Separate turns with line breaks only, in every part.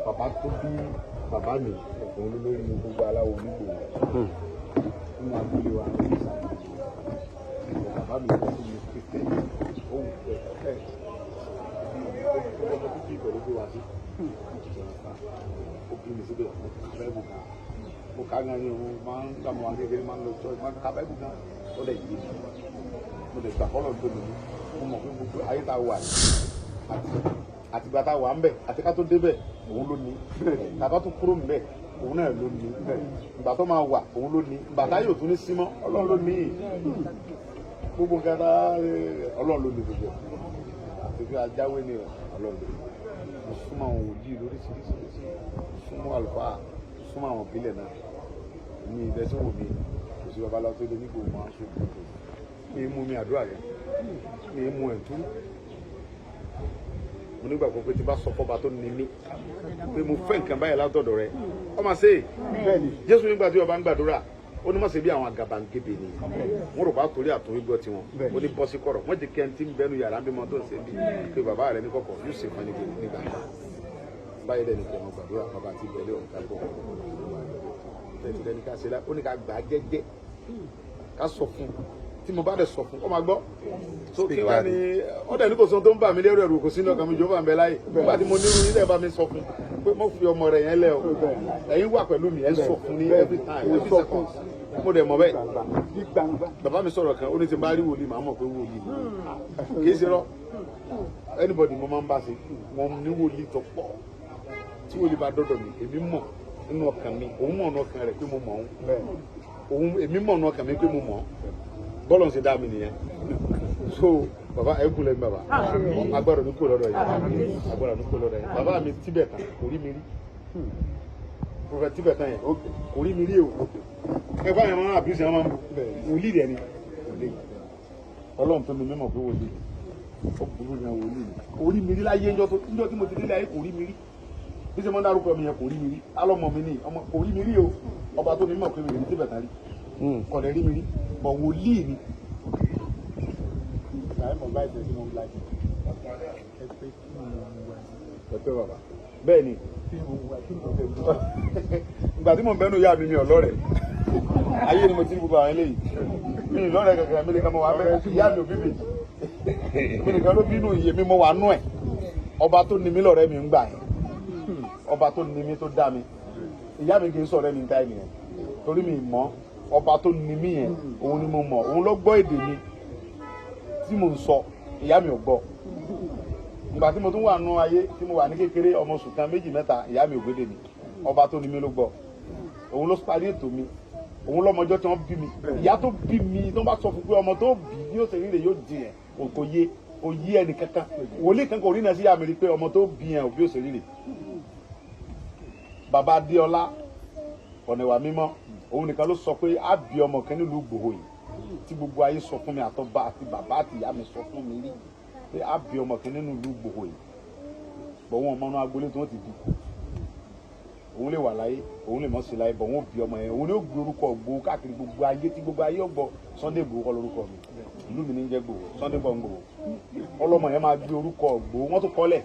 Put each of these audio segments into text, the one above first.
bàbá tó bí bàbá mi òun lórí gbogbo aláwọ̀ onígbò nínú abúlé wa ní ìsàlẹ̀ bàbá mi tó bí kristian òun ẹ̀ ọmọ tó bí ìbẹ̀rù gbé wá sí ó bí mi síbẹ̀ bẹ́ẹ̀bù kan mo ká gan ni òun máa ń gbàmọ̀ wá kékeré máa ń lọ church máa ń ká bẹ́ẹ̀bù kan ó lè yé mo lè gbà fọ́lọ̀ tó lòdì mo mọ̀ pé gbogbo ayé tá a wà àtìgbà tá a wà ń bẹ̀ àti ká tó débẹ̀ òun ló ní tàbá tó kúrò ń bẹ̀ òun náà ló ní ìgbà tó máa wà òun ló ní ìgbà tá yóò tún ní símọ́ ọlọ́run ló ní gbogbo nǹkan tá ọlọ́run ló ní gbogbo àti bí ajáwé ni ọlọ́run ló ní mo súnmọ́ àwọn òjì lóríṣiríṣi mo súnmọ́ àlùfáà mo súnmọ́ àwọn ìbílẹ̀ náà ní ilẹ̀ tí wò mí kò sí babaláwo tó lé nígbò máa ń ṣòkòtò mi mú mi àdúrà rẹ mi mú ẹ̀ tú mo nígbàgbọ́ pé tí bá sọ fọ́ba tó ní mí pé mo fẹ́ nǹkan báyìí látọ̀dọ̀ rẹ ọ máa ṣe Jésù nígbà tí ọba ń gbàdúrà ó ní má ṣe bí àwọn àgàbàǹgebè ni wọn rò bá torí àtòrí gbọ́ tiwọn ó ní bọ́ sí kọ̀rọ̀ wọ́n ti kẹ́ ń tí ń bẹ́nu yàrá bí mo tó ń ṣe bí pé bàbá rẹ ní kọ̀kọ̀ yóò ṣe fún ẹni nígbà báyìí lẹ́nu pé wọn gbàdúrà bàbá ti bẹ̀lẹ́ òun kálukọ̀ lẹ́nu ká ṣe lá ó ní ká gbà á jẹ́jẹ́ ká sọ fún tí mo bá dẹ̀ sọ fún ọ máa gbọ́ tó kí wá ní ọ̀dẹ̀ ní kò sọ tó ń bà mí lérò ẹ̀rù kò sínú ọkàn mi jọ bà mí láyè nígbà tí mo ní irun nílẹ̀ bá mi sọ fún pé mo fi ọmọ rẹ̀ yẹn lẹ̀ o ẹ̀yin wà pẹ̀lú mi ẹ̀ sọ fún ní every time every second mo dẹ̀ mọ̀ bẹ́ẹ̀ bàbá mi sọ̀rọ̀ kan ó ní ti bá rí wòlíì màá mọ̀ pé wòlíì kì í ṣe rọ anybody mo máa ń bá ṣe wọn ní wòlíì tó pọ̀ tí wòlíì bá dọ́dọ̀ mi èmi mọ̀ nínú ọkàn mi òun mọ̀ nínú ọkàn rẹ̀ pé mo mọ̀ òun èmi mọ̀ nínú ọkàn mi pé mo mọ̀ bọ́lọ̀ ń ṣe dá mi nìyẹn so bàbá ẹ kú lẹ́nu bàbá agbára ní kó lọ́dọ̀ yìí agbára ní kó lọ́dọ̀ yìí bàbá mi Tibetan kò rí mi rí prophet Tibetan yẹn kò rí mi rí o ẹ bá yẹn máa àbísí wọn máa ń bu wòlíì rẹ ni Ọlọ́run tó ní mímọ̀ pé wòlíì ó burú ní wòlíì kò rí mi rí láyé ńjọ́ tí mo ti délé ayé kò rí mi rí bí ṣe máa ń dárúkọ mi yẹn kò rí mi rí alọ́mọ mi ní ọmọ kò rí mi rí o ọba tó ní mímọ̀ pé mi rí Tibetan rí kọ̀dẹ̀ rí mi rí bọ̀ wòlíì ni. bẹ́ẹ̀ ni ìgbà tí mo ń bẹ́nu ìyá mi ọlọ́rẹ̀ ayé ni mo ti ní gbogbo àwọn eléyìí mi ìlọ́rẹ̀ kankan mi lè kàn mọ́ wà bẹ́ẹ̀ ìyá mi ò bí mi mi nìkan ló bínú iye mi mọ́ wà nú ẹ̀ ọba tó ní mi lọ́rẹ́ mi ń gbà yẹn ọba tó ní mi tó dá mi ìyá mi kì í sọ̀rọ̀ mi táì nìyẹn torí mi mọ̀ ọba tó ní mí yẹn òun ni mo mọ̀ òun ló gbọ́ èdè mi tí mo ń sọ ìyá mi ò gbọ́ ìgbà tí mo tún wà nú ayé tí mo wà ní kékeré ọmọ oṣù kan méjì mẹ́ta ìyá mi ò gbédè mi ọba tó ní mí ló gbọ́ òun ló parí ètò mi òun lọ́mọjọ́ tí wọ́n bí mi ìyá tó bí mi tó bá sọ fún pé ọmọ tó bí bí ó ṣe rí rè yóò di yẹn kò yé ẹnì kankan wòlíì kankan ò rí náà sí ìyá mi rí pé ọmọ tó bí yẹn ò bí ó ṣe rí rè bàbá Adéọlá ọ̀nà ìwà mímọ́ òun nìkan ló sọ pé á bí ọmọ kan nílùú Ìgbòho yìí tí gbogbo ayé sọ fún mi àtọba àti bàbá àti ìyá mi sọ fún mi rí pé á bí ọmọ kan nínú ìlú Ìgbòho yìí bọ̀ wọn ọmọ náà agboolé tí wọ́n ti bí òun lè wà láyé òun lè mọ̀ sí láyé bọ̀ wọ́n bí ọmọ yẹn òun ni ó gbé orúkọ Ìgbòho káàkiri gbogbo ayé tí gbogbo ayé ọgbọ Sunday Ìgbòho kọ́ lórúkọ mi ìlú mi ní jẹ́ Ìgbòho Sunday bọ̀ Ìgbòho ọlọ́mọ yẹn máa gbé orúkọ Ìgbòho wọ́n tó kọ́lẹ̀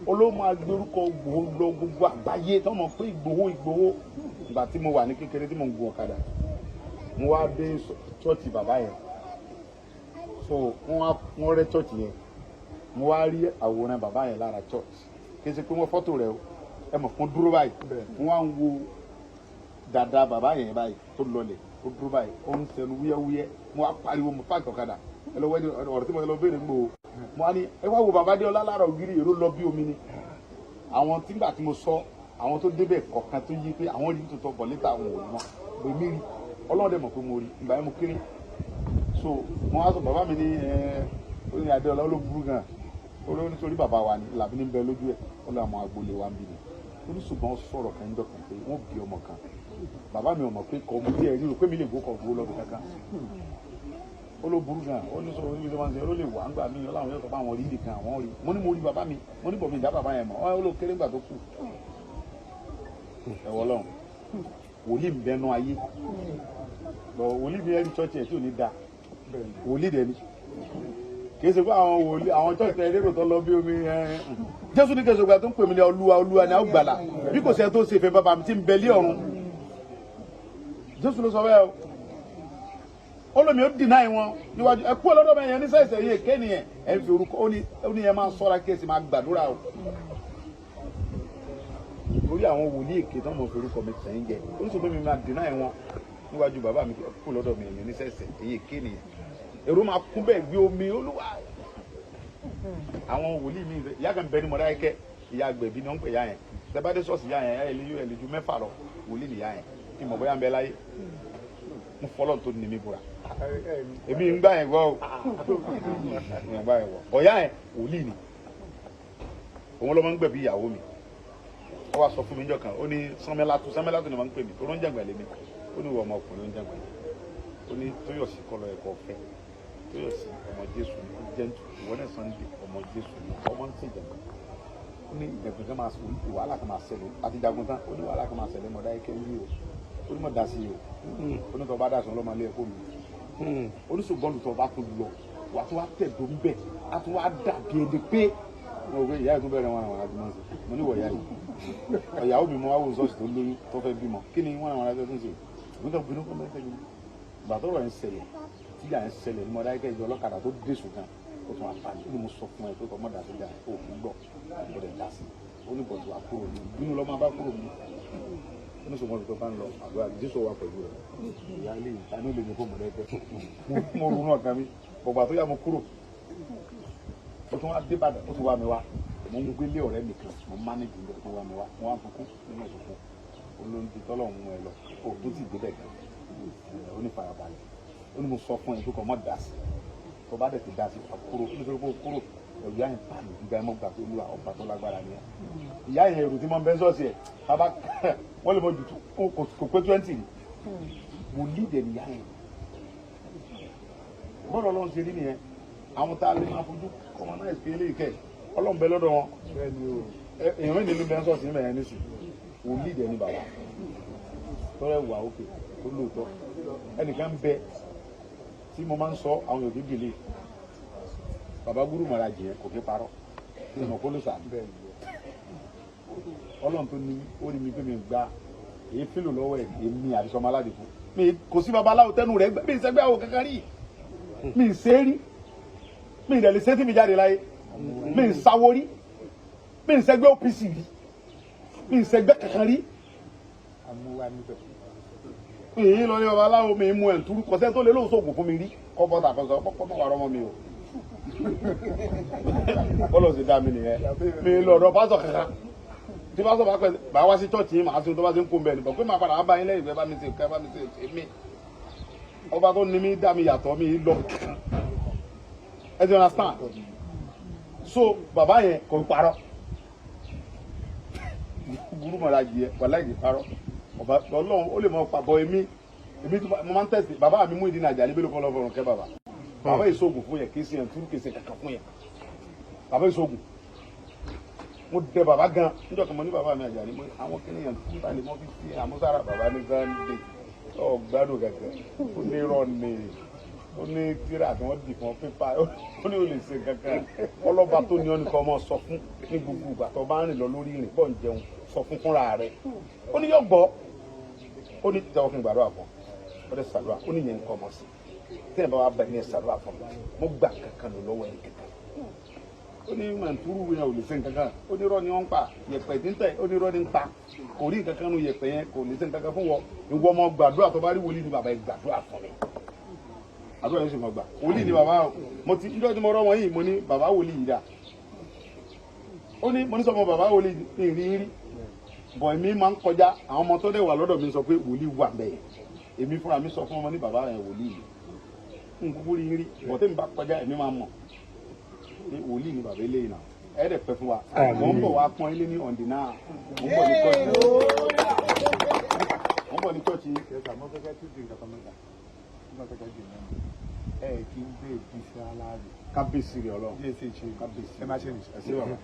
olóòmọ agbé orúkọ Ìgbòho lọ gbogbo àgbáyé tó mọ̀ pé Ìgbòho ìgbà tí mo wà ní kékeré tí mo ń gun ọ̀kadà mo wá dé ṣọ́ọ̀ṣì bàbá yẹn so wọ́n rẹ́ ṣọ́ọ̀ṣì yẹn mo wá rí àwòrán bàbá yẹn lára ṣọ́ọ̀ṣì kí n ṣe pé wọ́n fọ́tò rẹ̀ o ẹ mọ̀ fún dúró báyìí mo wá ń wo dada bàbá yẹn báyìí tó lọlẹ̀ ó dúró báyìí ó ń sẹnu wúyẹ́wúyẹ́ mo wá pariwo mo fáàkì ọ̀kadà ẹ lọ wẹ́ni ọ̀rọ̀ tí mo lọ béèrè gbòó mo wá ní ẹ wá wo bàbá Adéọlá lára ògiri èrò lọ bí omi ni àwọn tígbà tí mo sọ àwọn tó débẹ̀ kọ̀ọ̀kan tó yí pé àwọn rí tuntun bọ̀ létà àwọn òun mọ́ bèmí rí Ọlọ́run dẹ̀ mọ̀ pé mo rí ìgbà yẹn mo kéré so mo wá sọ bàbá mi ní oyin Adéọlá ló burú gan olórí nítorí bàbá wa ni làbí ní bẹ lójú ẹ ó lọ àwọn agboolé wa ń bí mi oníṣùgbọ́n sọ̀rọ̀ kan dọ̀kan pé wọ́n bí ọmọ kan bàbá mi ò mọ̀ pé kọ́ ọmọ díẹ̀ rí o pé mi lè gbó kọ̀ gbó lọ́dún kankan ó ló burú gan ó ní sọ̀rọ̀ níbi tí wọ́n ń ṣe ó lè wà ń gbà mí ọláwọn yóò sọ fún àwọn orí nìkan àwọn rí mo ní mo rí bàbá mi mo ní bọ̀ mi ìdá bàbá yẹn mọ̀ ó ló kéré ńgbà tó kù ẹ̀wọ̀ lọ́hùn wòlíì ń bẹnu ayé wòlíì mi ẹ̀rí chọ́ọ̀chì ẹ̀ tí ò ní da wòlíì dẹ̀ ni kì í ṣe pé àwọn wòlíì àwọn church ẹ̀ lérò tó lọ bí omi Jésù ní kẹsàn-án gbà tó ń pè mí ní Olúwa ni a ó gbàlà bí kò ṣe tó ṣe fẹ́ bàbá mi tí ń bẹ lé ọ̀run Jésù ló sọ bẹ́ẹ̀ o olómi ó dìnnà wọn níwájú ẹ kú ọlọ́dọ̀ mi yẹn ní sẹ́sẹ̀ yìí èké nìyẹn ẹ fi orúkọ ó ní yẹn máa sọ́ra kí ẹ sì máa gbàdúrà o lórí àwọn wòlíì èké tó mọ̀ fi orúkọ mi tẹ̀ ń jẹ oníṣòwò mi máa dìnnà wọn níwájú bàbá mi kú lọ́dọ̀ mi yẹn ní sẹ́sẹ̀ yìí èké nìyẹn èrò máa kún bẹ́ẹ̀ gbé omi Olúwa àwọn wòlíì mi ìyá kan bẹ ní Mọdákẹ́kẹ́ ìyá àgbẹ̀bí ni wọ́n ń pè yá yẹn tẹ́bádé ṣọ́ọ̀ṣì yá yẹn ẹ̀ lè ju mẹ́fà lọ wòlíì nìyá yẹn kí mọ̀ bóyá ń bẹ láyé mo fọlọ́ tó ní mi búra èmi ń gbà yẹn gbọ́ o ń gbà yẹn wọ̀ ọ̀yá yẹn wòlíì ni òun ló máa ń gbẹ̀bí ìyàwó mi ó wá sọ fún mi níjọ́ kan ó ní Sánmẹ́látù ni wọ́n ń pè mí tó ló ń jàǹgbà lé mi ó ní ìwọ ọmọkùnrin ló ń jàǹgbà lé ó ní Tóyọ̀sí kọ́ lọ ẹ̀kọ́ fẹ́ Tóyọ̀sí ọmọ Jésù ní jẹ́ntù ìwọ náà Sunday ọmọ Jésù ní ọmọ ń ṣèjàǹgbà ó ní ìjẹ̀gbọ̀n kan máa sọ wàhálà kan máa ṣẹlẹ̀ àti jagun tán ó ní wàhálà kan máa ṣẹlẹ̀ Mọdákẹ́kẹ́ wí o ó ní mọ̀ dá sí i o ó ní tó bá dá sọ lọ́mọ ilé ẹ̀kọ́ mi oníṣògbọ́n tó bá tó lọ wà tó wá tẹ̀dọ̀ ń bẹ̀ á tó wá dàbí ẹni pé mo gbé ìyá ìtún bẹ̀rẹ̀ wọn àwọn àdúmọ̀ sí mo ní wọ̀nyá yìí ìyàwó mi mọ wá wò sọ́ọ̀sì tó lóyún tó fẹ́ bímọ kí ni wọn àwọn aráàlú tó ń ṣe mo tọ́ bínú kọ́ mẹ́tẹ́ mi ìgbà tó rọ̀ ń ṣẹlẹ̀ tí ìyá ń ṣẹlẹ̀ ní Mọdákẹ́kẹ́ ìjọ ọlọ́kadà tó dé sùn ó tún wá pa ní mo sọ fún ẹ pé kọ́ mọ́dà sí ìjà ò fún gbọ́ ó lè dá sí ó ní bọ̀tù wá kúrò ní bínú lọ́ máa bá kúrò ní oníṣòwò tó bá ń lọ àdúrà Jésù wà pẹ̀lú rẹ̀ ìyá ilé ìta ní olè ní fún Mọdákẹ́kẹ́ mo rún ọ̀gá mi bọ̀gbà tó yá mo kúrò ó tún wá dé Ìbàdàn ó tún wá mi wá mo ń gbélé ọ̀rẹ́ mi kan mo mánéjì ìgbà tó wá mi wá mo wá fukú nínú ìfukú olóńtì tọ́lọ̀ ń mú ẹ lọ kó tó sì débẹ̀ gan ó ní farabalẹ̀ ó ní mo sọ fún ẹ tó kọ́ mọ́ dà sí tó bá dẹ̀ ti dà sí kúrò nítorí pé kúrò ẹ̀rù yá yẹn pàmì ìgbà ẹ̀ mọ́ gbà pé olúwa ọba tó lágbára ni ẹ ìyá yẹn èrò tí mo ń bẹ́ sọ́ọ̀sì ẹ̀ bàbá wọ́n lè mọ jù kò pé 20 ni mo lídẹ̀ níyà yẹn bọ́ọ̀lù ọlọ́run ṣe rí nìyẹn àwọn tá a lè máa fojú kọ́mọ náà ìpè ilé ìkẹ́ ọlọ́run bẹ lọ́dọ̀ wọn èèyàn mẹ́rin nílùú bẹ́ẹ̀ sọ́ọ̀sì níbẹ̀ yẹn nísì wò lídẹ̀ ní bàbá tọ́rẹ̀ wà òkè tó lóòótọ́ ẹnìkan bẹ tí mo máa ń sọ àwọn òbí gbèlè bàbá Gúrú Màràjì yẹn kò kí parọ́ ìmọ̀ kó ló sà ọlọ́run tó ní ó ní mi pé mi gba èyí fílò lọ́wọ́ ẹ̀ èmi àdìsọ́mọ aládìí fún mi kò sí babaláwo tẹnu rẹ̀ mi ìṣẹ́gbẹ́ àwọn kankan rí mi ìṣe rí mi ìdẹ̀lẹ̀ ṣé tí mi jáde láyé mi ìṣàwó rí mi ìṣẹ́gbẹ́ OPC rí mi ìṣẹ́gbẹ́ kankan rí èyí lọ ní babaláwo mi mú ẹ̀ ń túrú kọ́sẹ́ tó lé lóòótọ́ fún mi rí kọ́ bọ́tà kan sọ pọ́pọ́ mọ́ wà rọ́mọ mi o bọ́lọ̀ sì dá mi nìyẹn mi lọ́dọ̀ pásọ̀ kankan tí pásọ̀ bá pẹ́ bá wá sí chọ́ọ̀chì yìí màá sí tó bá ti ń kún bẹ́ẹ̀ nìbọn pé màá padà wá bá yín lẹ́yìn ìfẹ́ bá mi ṣe èmi ọba tó ní mi dá mi yàtọ̀ mi lọ ẹ ti understand so bàbá yẹn kò parọ́ Gúrú Màràjì yẹn wàláhì kì í parọ́ ọlọ́run ó lè mọ pàbọ̀ èmi mo máa ń tẹ̀sí bàbá mi Muyideen Ajani Bello kọ́ lọ́fọ̀rùn kẹ́ bàbá ìṣògùn fún yẹn kì í ṣe yẹn túrú kì í ṣe kankan fún yẹn bàbá ìṣògùn mo dẹ bàbá gan níjọ́ kan mo ní bàbá mi Ajani mo àwọn kìnìyàn tó bá lè mọ fi àmúsára bàbá ní Sunday ọ gbádùn gẹ́gẹ́ ó ní irọ́ ni ó ní tíra tí wọ́n dì fún pépà ó ní o lè ṣe kankan ọlọ́ba tó ní ọ́ nìkan ọmọ sọ fún ní gbogbo ìgbà tó bá ń rìn lọ lórí ìrìn bọ́ ń jẹun sọ fún fúnra rẹ̀ ó ní yọ gbọ́ ó ní tẹ́wọ́ fún ìgbàdo àfọ̀n ó dẹ̀ sàlúwà ó ní yẹn nǹkan ọmọ sí tí ẹ̀ bá wà bẹ̀rẹ̀ ní sàlúwà fún mi mo gbà kankan lọ lọ́wọ́ ẹ̀ kankan ó ní màtúrú yẹn ò lè ṣe kankan ó ní rọ́ ni wọ́n ń pa yẹ̀pẹ̀ tí ń tẹ̀ ó ní rọ́ ni ń pa kò rí kankan nu yẹ̀pẹ̀ yẹn kò lè ṣe kankan fún wọn ìwọ ọmọ gbàdúrà tó bá rí wòlíì ní bàbá ẹ̀ gbàdúrà fún mi àdúrà yóò sì mọ̀ gbà wòlíì ní bàbá mo ti níjọ́ tí mo rọ́ wọn yìí mo ní bàbá wòlíì yìí dà ó ní mo ní sọmọ bàbá wòlíì ní rí bọ̀ èmi máa ń kọjá àwọn ọmọ tó dẹ̀ wà lọ́dọ̀ mi sọ pé wòlíì wà bẹ́ẹ̀ èmi fúnra mi sọ fún ọmọ ní bàbá yẹn wòlíì yìí n kúkú rí bọ̀ tẹ́mi bá kọjá èmi máa mọ̀ ní wòlíì ní bàbá eléyìí náà ẹ̀ dẹ̀ pẹ́ fún wa mo ń bọ̀ wá pọ́n ilé ní ọ̀ǹdì náà mo ń bọ̀ ní chọ́ọ̀chì
kí n gbé ìgbésí aláàrẹ
kábíyèsí rẹ̀ ọlọ́run
ẹ má ṣe ní
ẹ̀sìn bàbá.